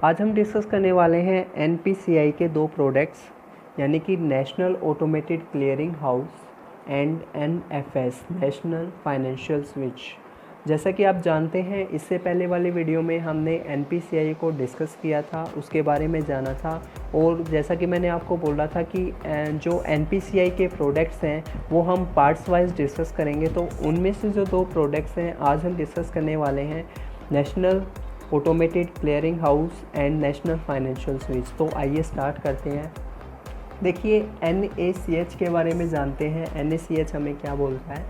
आज हम डिस्कस करने वाले हैं एनपीसीआई के दो प्रोडक्ट्स यानी कि national automated clearing house and NFS national financial switch. जैसा कि आप जानते हैं, इससे पहले वाले वीडियो में हमने एनपीसीआई को डिस्कस किया था, उसके बारे में जाना था। और जैसा कि मैंने आपको बोला था कि जो एनपीसीआई के प्रोडक्ट्स हैं वो हम पार्ट्स वाइज डिस्कस करेंगे। तो उनमें से जो दो प्रोडक्ट्स हैं आज हम डिस्कस करने वाले हैं, national automated clearing house and national financial switch. तो आइए स्टार्ट करते हैं। देखिए, NACH के बारे में जानते हैं। NACH हमें क्या बोलता है?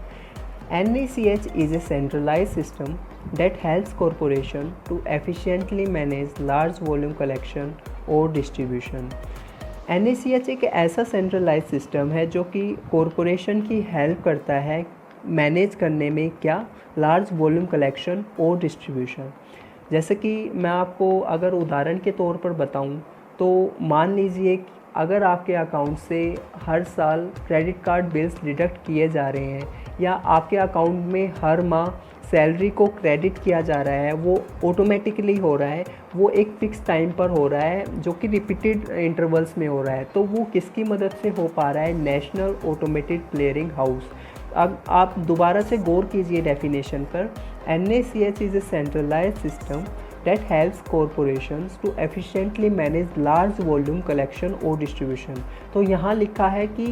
NACH is a centralized system that helps corporation to efficiently manage large volume collection और distribution। NACH एक ऐसा सेंट्रलाइज सिस्टम है जो कि कॉरपोरेशन की हेल्प करता है मैनेज करने में, क्या, लार्ज वॉल्यूम कलेक्शन और डिस्ट्रीब्यूशन। जैसे कि मैं आपको अगर उदाहरण के तौर पर बताऊं तो मान लीजिए अगर आपके अकाउंट से हर साल क्रेडिट कार्ड बिल्स डिडक्ट किए जा रहे हैं या आपके अकाउंट में हर माह सैलरी को क्रेडिट किया जा रहा है, वो ऑटोमेटिकली हो रहा है, वो एक फ़िक्स टाइम पर हो रहा है जो कि रिपीटेड इंटरवल्स में हो रहा है, तो वो किसकी मदद से हो पा रहा है? National automated clearing house. अब आप दोबारा से गौर कीजिए डेफिनेशन पर। NACH is a centralised system that helps corporations to efficiently manage large volume collection और distribution। तो यहाँ लिखा है कि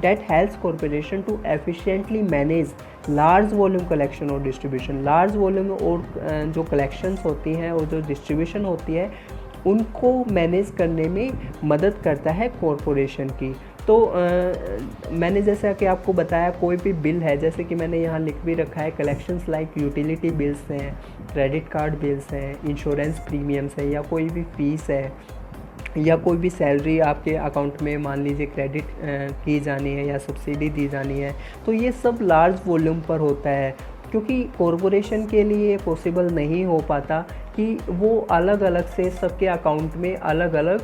that helps corporation to efficiently manage large volume collection और distribution। large volume और जो collections होती हैं और जो distribution होती है उनको मैनेज करने में मदद करता है कॉरपोरेशन की। तो मैंने जैसा कि आपको बताया, कोई भी बिल है, जैसे कि मैंने यहाँ लिख भी रखा है, कलेक्शंस लाइक यूटिलिटी बिल्स हैं, क्रेडिट कार्ड बिल्स हैं, इंश्योरेंस प्रीमियम्स है, या कोई भी फीस है, या कोई भी सैलरी आपके अकाउंट में मान लीजिए क्रेडिट की जानी है या सब्सिडी दी जानी है, तो ये सब लार्ज वॉल्यूम पर होता है क्योंकि कॉरपोरेशन के लिए पॉसिबल नहीं हो पाता कि वो अलग अलग से सबके अकाउंट में अलग अलग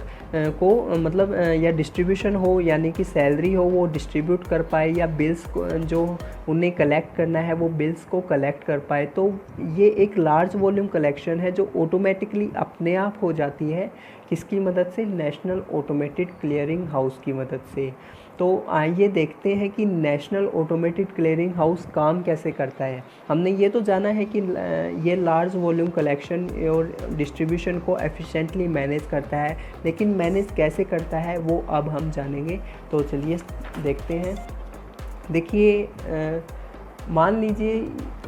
को मतलब या डिस्ट्रीब्यूशन हो, यानी कि सैलरी हो वो डिस्ट्रीब्यूट कर पाए, या बिल्स को जो उन्हें कलेक्ट करना है वो बिल्स को कलेक्ट कर पाए। तो ये एक लार्ज वॉल्यूम कलेक्शन है जो ऑटोमेटिकली अपने आप हो जाती है, किसकी मदद से? नेशनल ऑटोमेटेड क्लियरिंग हाउस की मदद से। तो आइए देखते हैं कि नेशनल ऑटोमेटेड क्लियरिंग हाउस काम कैसे करता है। हमने ये तो जाना है कि ये लार्ज वॉल्यूम कलेक्शन और डिस्ट्रीब्यूशन को एफिशिएंटली मैनेज करता है, लेकिन मैनेज कैसे करता है वो अब हम जानेंगे। तो चलिए देखते हैं। देखिए, मान लीजिए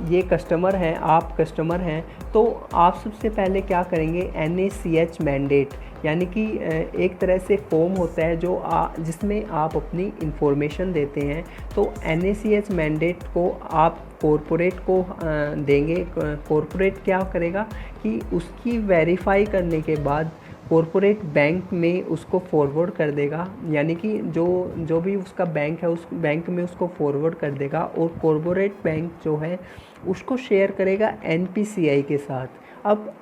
ये कस्टमर हैं, आप कस्टमर हैं, तो आप सबसे पहले क्या करेंगे? NACH मैंडेट, यानी कि एक तरह से फॉर्म होता है जो जिसमें आप अपनी इंफॉर्मेशन देते हैं। तो NACH मैंडेट को आप कॉरपोरेट को देंगे। कॉरपोरेट क्या करेगा कि उसकी वेरीफाई करने के बाद कॉरपोरेट बैंक में उसको फॉरवर्ड कर देगा, यानी कि जो भी उसका बैंक है उस बैंक में उसको फॉरवर्ड कर देगा, और कॉरपोरेट बैंक जो है उसको शेयर करेगा NPCI के साथ। अब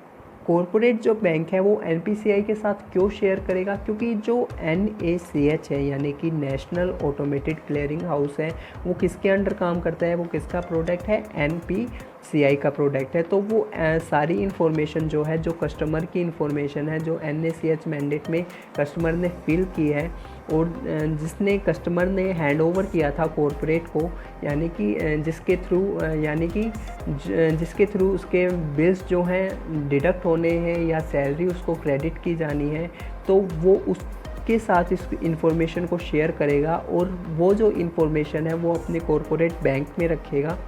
कॉरपोरेट जो बैंक है वो NPCI के साथ क्यों शेयर करेगा? क्योंकि जो NACH है यानी कि नेशनल ऑटोमेटेड क्लियरिंग हाउस है, वो किसके अंडर काम करता है? वो किसका प्रोडक्ट है? NPCI का प्रोडक्ट है। तो वो सारी इन्फॉर्मेशन जो है, जो कस्टमर की इन्फॉर्मेशन है, जो NACH मैंडेट में कस्टमर ने फिल की है और जिसने कस्टमर ने हैंड ओवर किया था कॉरपोरेट को, यानी कि जिसके थ्रू उसके बिल्स जो हैं डिडक्ट होने हैं या सैलरी उसको क्रेडिट की जानी है, तो वो उसके साथ इस इन्फॉर्मेशन को शेयर करेगा और वो जो इन्फॉर्मेशन है वो अपने कॉरपोरेट बैंक में रखेगा,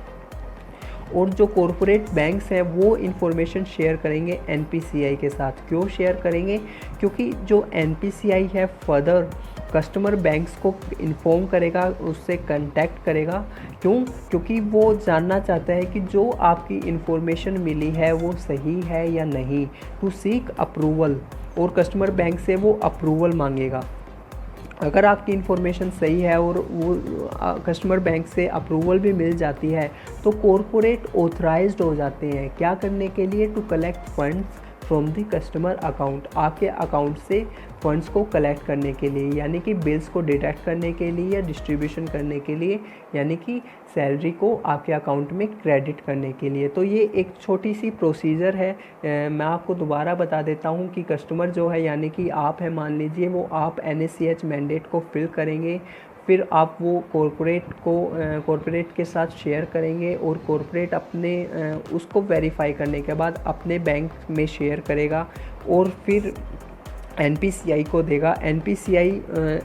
और जो कॉरपोरेट बैंक्स हैं वो इन्फॉर्मेशन शेयर करेंगे NPCI के साथ। क्यों शेयर करेंगे? क्योंकि जो NPCI है फर्दर कस्टमर बैंक्स को इन्फॉर्म करेगा, उससे कांटेक्ट करेगा। क्यों? क्योंकि वो जानना चाहता है कि जो आपकी इन्फॉर्मेशन मिली है वो सही है या नहीं, टू सीक अप्रूवल, और कस्टमर बैंक से वो अप्रूवल मांगेगा। अगर आपकी इन्फॉर्मेशन सही है और वो कस्टमर बैंक से अप्रूवल भी मिल जाती है, तो कॉरपोरेट ऑथराइज्ड हो जाते हैं क्या करने के लिए? To collect funds from the customer account, आपके अकाउंट से फंड्स को कलेक्ट करने के लिए, यानी कि बिल्स को डिडक्ट करने के लिए या डिस्ट्रीब्यूशन करने के लिए, यानी कि सैलरी को आपके अकाउंट में क्रेडिट करने के लिए। तो ये एक छोटी सी प्रोसीजर है। मैं आपको दोबारा बता देता हूँ कि कस्टमर जो है, यानी कि आप है, मान लीजिए वो आप NACH मैंडेट को फिल करेंगे, फिर आप वो कॉरपोरेट के साथ शेयर करेंगे और कॉरपोरेट अपने उसको वेरीफाई करने के बाद अपने बैंक में शेयर करेगा और फिर NPCI को देगा। NPCI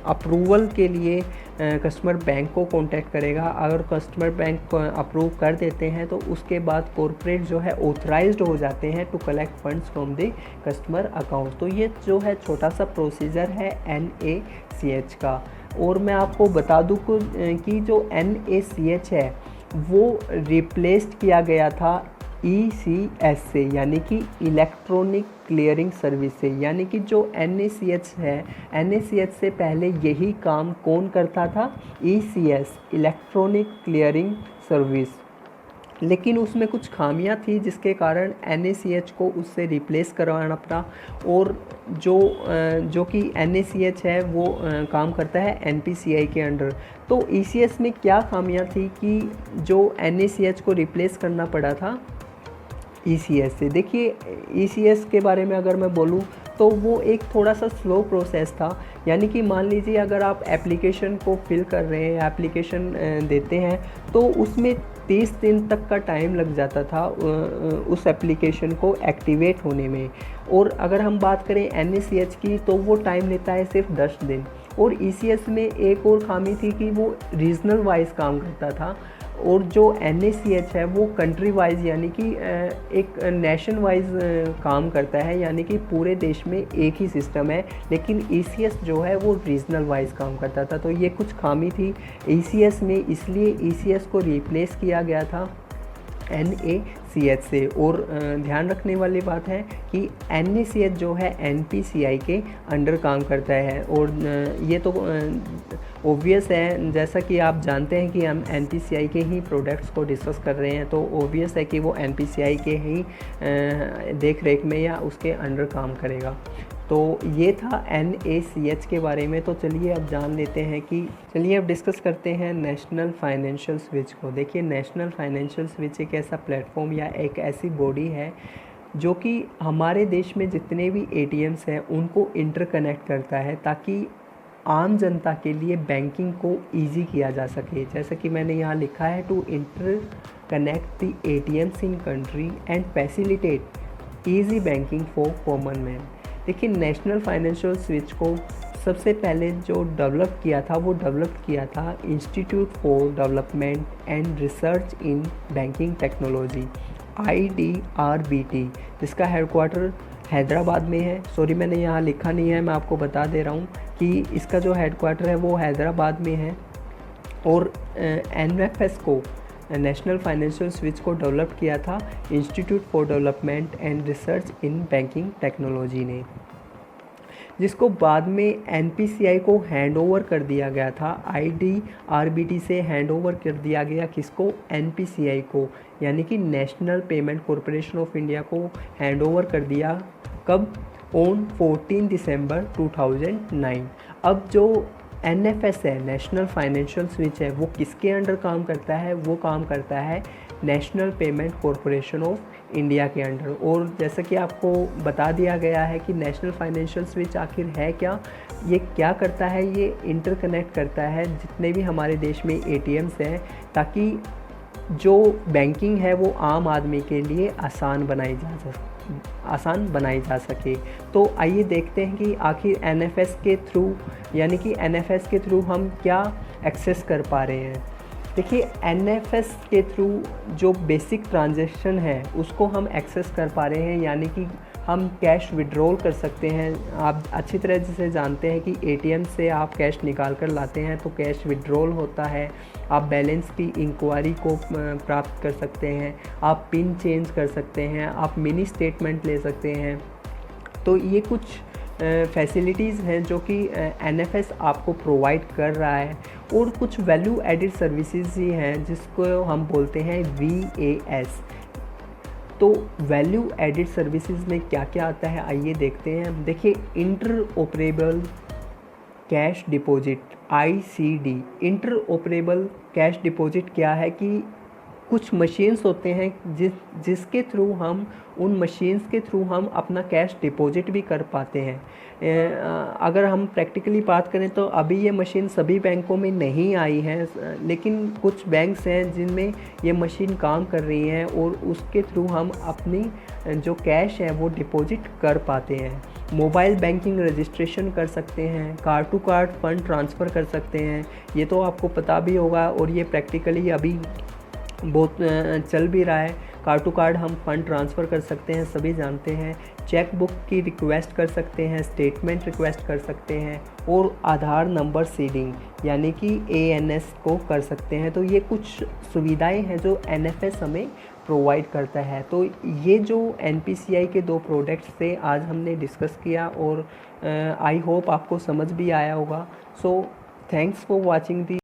अप्रूवल के लिए कस्टमर बैंक को कांटेक्ट करेगा। अगर कस्टमर बैंक अप्रूव कर देते हैं तो उसके बाद कॉरपोरेट जो है ऑथराइज्ड हो जाते हैं to collect funds from the customer account. तो ये जो है छोटा सा प्रोसीजर है NACH का। और मैं आपको बता दूं कि जो NACH है वो रिप्लेस्ड किया गया था ECS से, यानी कि इलेक्ट्रॉनिक क्लियरिंग सर्विस से। यानी कि जो NACH है, NACH से पहले यही काम कौन करता था? ECS, electronic clearing service. लेकिन उसमें कुछ खामियां थी जिसके कारण NACH को उससे रिप्लेस करवाना पड़ा। और जो कि NACH है वो काम करता है NPCI के अंडर। तो ECS में क्या खामियां थी कि जो NACH को रिप्लेस करना पड़ा था ECS से। देखिए ECS के बारे में अगर मैं बोलूँ तो वो एक थोड़ा सा स्लो प्रोसेस था। यानी कि मान लीजिए अगर आप एप्लीकेशन को फिल कर रहे हैं, एप्लीकेशन देते हैं, तो उसमें 30 दिन तक का टाइम लग जाता था उस एप्लीकेशन को एक्टिवेट होने में। और अगर हम बात करें NACH की तो वो टाइम लेता है सिर्फ 10 दिन। और ECS में एक और खामी थी कि वो रीजनल वाइज काम करता था और जो NACH है वो कंट्री वाइज, यानी कि एक नेशन वाइज काम करता है, यानी कि पूरे देश में एक ही सिस्टम है। लेकिन ECS जो है वो रीजनल वाइज काम करता था। तो ये कुछ खामी थी ECS में, इसलिए ECS को रिप्लेस किया गया था NACH से। और ध्यान रखने वाली बात है कि NACH जो है NPCI के अंडर काम करता है। और ये तो ओबियस है, जैसा कि आप जानते हैं कि हम NPCI के ही प्रोडक्ट्स को डिस्कस कर रहे हैं, तो ओबियस है कि वो NPCI के ही देख रेख में या उसके अंडर काम करेगा। तो ये था NACH के बारे में। तो चलिए अब जान लेते हैं कि अब डिस्कस करते हैं नेशनल फाइनेंशियल स्विच को। देखिए नेशनल फाइनेंशियल स्विच एक ऐसा प्लेटफॉर्म या एक ऐसी बॉडी है जो कि हमारे देश में जितने भी ATMs हैं उनको इंटरकनेक्ट करता है ताकि आम जनता के लिए बैंकिंग को ईजी किया जा सके। जैसा कि मैंने यहाँ लिखा है, to interconnect the ATMs in country and facilitate easy banking for common man. देखिए नेशनल फाइनेंशियल स्विच को सबसे पहले जो डेवलप किया था वो डेवलप किया था institute for development and research in banking technology IDRBT, जिसका हेडक्वार्टर हैदराबाद में है। सॉरी मैंने यहाँ लिखा नहीं है, मैं आपको बता दे रहा हूँ कि इसका जो हेडक्वार्टर है वो हैदराबाद में है। और NFS को, नेशनल फाइनेंशियल स्विच को डेवलप किया था institute for development and research in banking technology ने, जिसको बाद में NPCI को हैंड ओवर कर दिया गया था। IDRBT से हैंड ओवर कर दिया गया किसको? NPCI को, यानी कि national payment corporation of India को हैंड ओवर कर दिया। कब? ऑन 14 दिसंबर 2009। अब जो NFS है, नेशनल फाइनेंशियल स्विच है, वो किसके अंडर काम करता है? वो काम करता है national payment corporation of India के अंडर। और जैसा कि आपको बता दिया गया है कि नेशनल फाइनेंशियल स्विच आखिर है क्या, ये क्या करता है? ये इंटरकनेक्ट करता है जितने भी हमारे देश में ATMs हैं ताकि जो बैंकिंग है वो आम आदमी के लिए आसान बनाई जा सके। तो आइए देखते हैं कि आखिर NFS के थ्रू, यानी कि NFS के थ्रू हम क्या एक्सेस कर पा रहे हैं। देखिए NFS के थ्रू जो बेसिक ट्रांजैक्शन है उसको हम एक्सेस कर पा रहे हैं, यानी कि हम कैश विड्रॉल कर सकते हैं। आप अच्छी तरह से जानते हैं कि ATM से आप कैश निकाल कर लाते हैं तो कैश विड्रॉल होता है। आप बैलेंस की इंक्वायरी को प्राप्त कर सकते हैं, आप पिन चेंज कर सकते हैं, आप मिनी स्टेटमेंट ले सकते हैं। तो ये कुछ फैसिलिटीज़ हैं जो कि NFS आपको प्रोवाइड कर रहा है। और कुछ वैल्यू एडिड सर्विसेज ही हैं जिसको हम बोलते हैं VAS। तो वैल्यू एडिड सर्विसेज में क्या क्या आता है आइए देखते हैं। देखिए, interoperable cash deposit ICD। Interoperable cash deposit क्या है कि कुछ मशीन्स होते हैं जिसके थ्रू हम उन मशीन्स के थ्रू हम अपना कैश डिपॉजिट भी कर पाते हैं। अगर हम प्रैक्टिकली बात करें तो अभी ये मशीन सभी बैंकों में नहीं आई है, लेकिन कुछ बैंक्स हैं जिनमें ये मशीन काम कर रही हैं और उसके थ्रू हम अपनी जो कैश है वो डिपॉजिट कर पाते हैं। मोबाइल बैंकिंग रजिस्ट्रेशन कर सकते हैं, card to card fund transfer कर सकते हैं, ये तो आपको पता भी होगा और ये प्रैक्टिकली अभी बहुत चल भी रहा है। कार्ड टू कार्ड हम फंड ट्रांसफ़र कर सकते हैं, सभी जानते हैं। चेक बुक की रिक्वेस्ट कर सकते हैं, स्टेटमेंट रिक्वेस्ट कर सकते हैं और आधार नंबर सीडिंग यानी कि ANS को कर सकते हैं। तो ये कुछ सुविधाएं हैं जो NFS हमें प्रोवाइड करता है। तो ये जो NPCI के 2 प्रोडक्ट्स थे आज हमने डिस्कस किया और आई होप आपको समझ भी आया होगा। So thanks for watching the